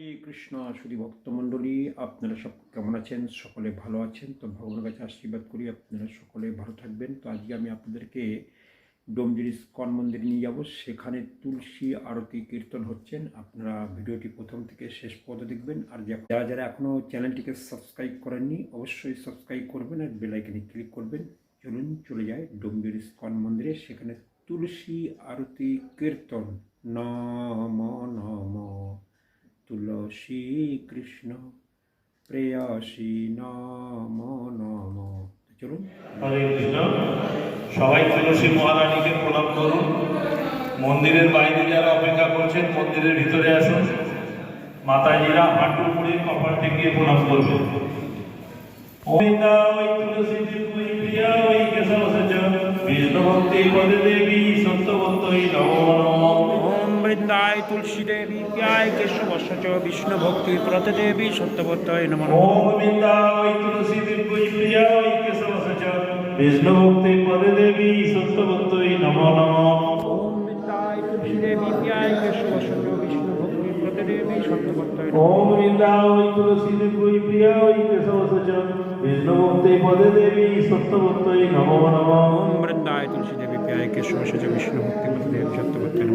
হরে কৃষ্ণ সুধী ভক্তমণ্ডলী, আপনারা সব কেমন আছেন? সকলে ভালো আছেন তো? ভগবানের কাছে আশীর্বাদ করি আপনারা সকলে ভালো থাকবেন। তো আজকে আমি আপনাদেরকে ডোমজুর ইস্কন মন্দিরে নিয়ে যাব। সেখানে তুলসী আরতি কীর্তন হচ্ছেন। আপনারা ভিডিওটি প্রথম থেকে শেষ পর্যন্ত দেখবেন। আর যারা যারা এখনও চ্যানেলটিকে সাবস্ক্রাইব করেননি অবশ্যই সাবস্ক্রাইব করবেন আর বেল আইকনে ক্লিক করবেন। চলুন চলে যায় ডোমজুর ইস্কন মন্দিরে। সেখানে তুলসী আরতি কীর্তন। নম নম তুলসী কৃষ্ণ প্রেয়সী নম নম। চলুন। হরে কৃষ্ণ। সবাই তুলসী মহারানীকে প্রণাম করুন। মন্দিরের বাইরে যারা অপেক্ষা করছেন মন্দিরের ভিতরে আসুন। মাতাজিরা হাঁটু মুড়ে কপাল টেকিয়ে প্রণাম করবেন। ওমিতা ওই তুলসী ওই প্রিয়া ওই কেশব সচন বিষ্ণু ভক্তি পদে দেবী সত্যবন্তই নমো নমঃ। ওম বৃন্দায় তুলসী দেবী প্রিয়ায় কেশব সচ বিষ্ণু ভক্তি প্রদে দেবী সত্যবন্তই নমো নমঃ। ওম বিন্দা ওই তুলসী ওই প্রিয়া ওই কেশব সচন বিষ্ণু ভক্তি পদে দেবী সত্যবন্তই নমো নমঃ। ওম বৃন্দায় তুলসী দেবী প্রিয়ায় কেশব সচ বিষ্ণু ভক্তি প্রদে দেবী সত্যবন্তই নমঃ। ওম বিন্দা ওই তুলসী ওই প্রিয়া ওই কেশব সচন বিষ্ণু ভক্তি পদে দেবী সত্যবন্তই নমো নমঃ। ওম বৃন্দায় তুলসী দেবী প্রিয়ায় কেশব সচ বিষ্ণু ভক্তি প্রদে দেবী সত্যবন্তই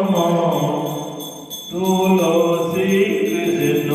নমঃ। তুলসী কৃষ্ণ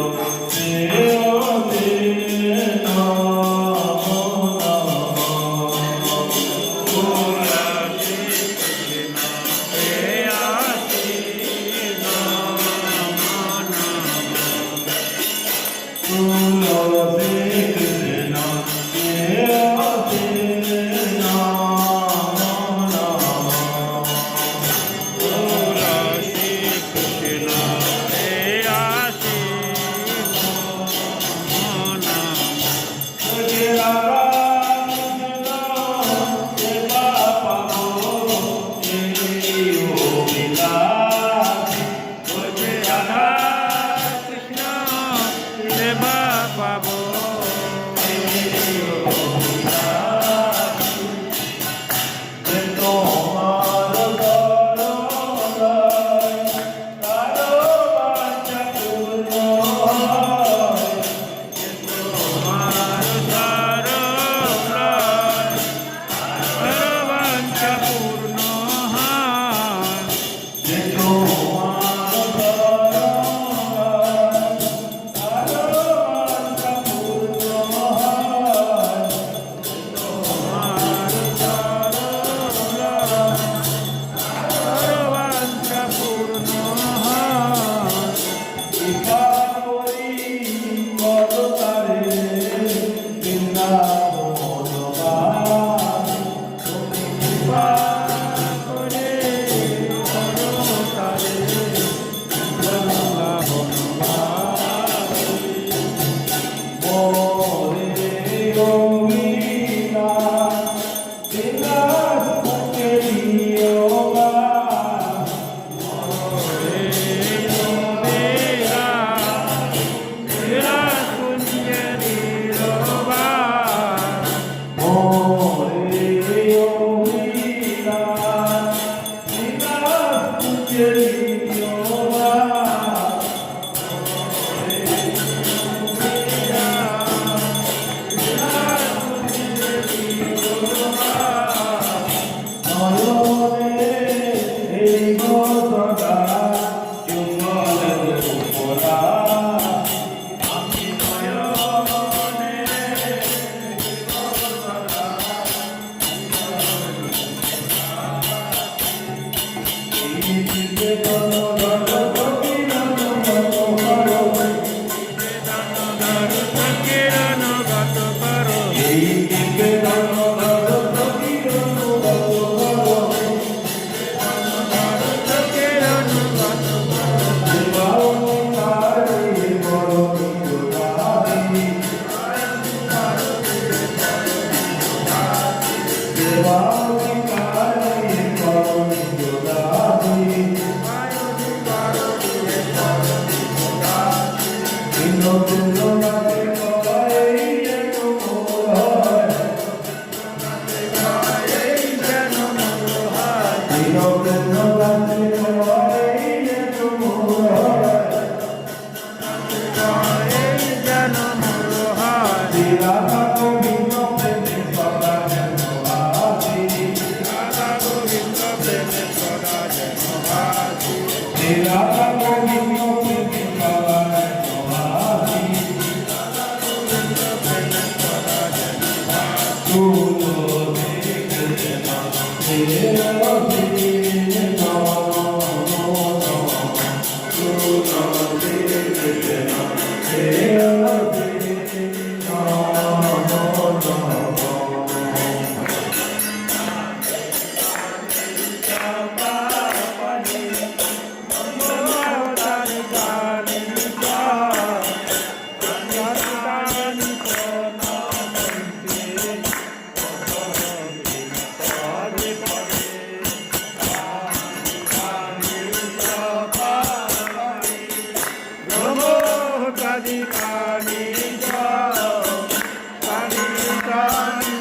সারি পানি পানি পানি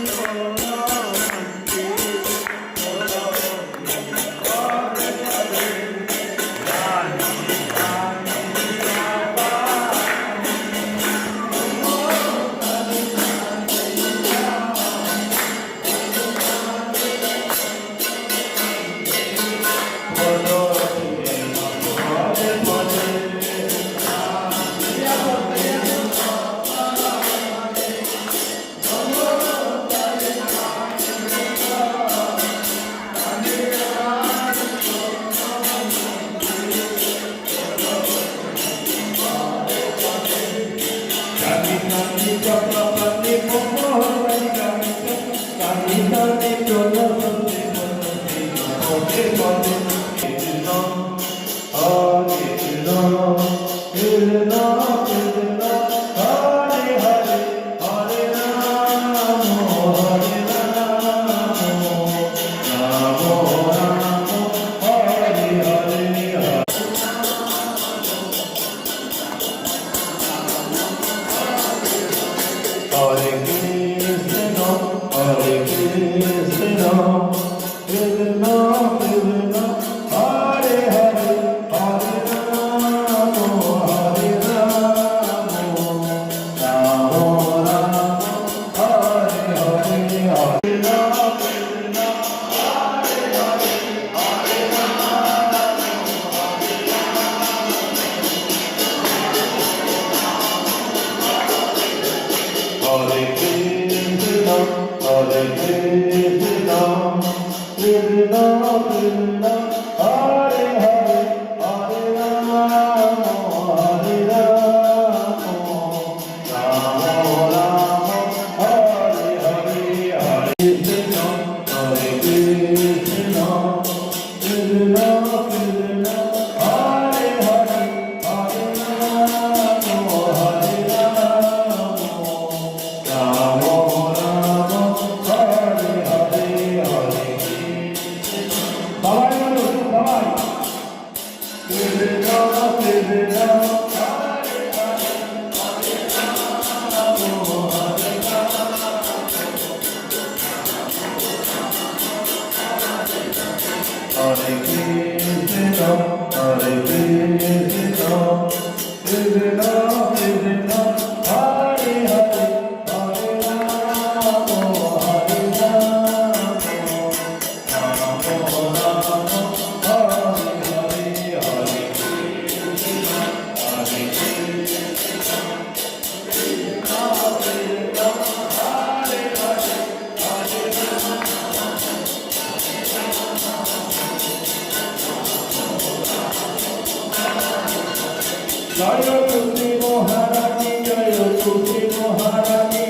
জয় তুলসী মহারানী জয় তুলসী মহারানী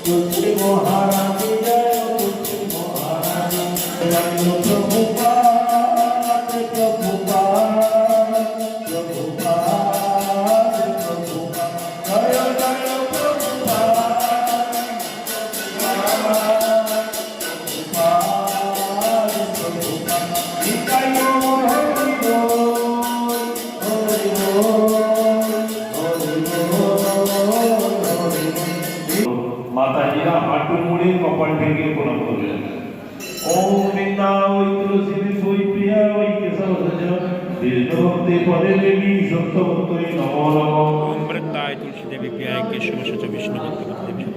তুলসী মহারানী জয় তুলসী মহারানী জয় প্রভুপাদ প্রভুপাদ প্রভুপাদ প্রভুপাদ জয় জয় প্রভুপাদ প্রভুপাদ প্রভুপাদ নিতাই হরি মাতাজিরা হাঁটু মুড়ে কপাল ঠেকে প্রণাম করবেন। ওম বৃন্দা ওই তুলসী ওই প্রিয়া ওই কেশব ভক্তি পদে দেবী সত্যবন্তী নমো নমঃ। ওম বৃন্দায় তুলসী দেবী প্রিয়ায় কেশব বিষ্ণু ভক্তি দেবী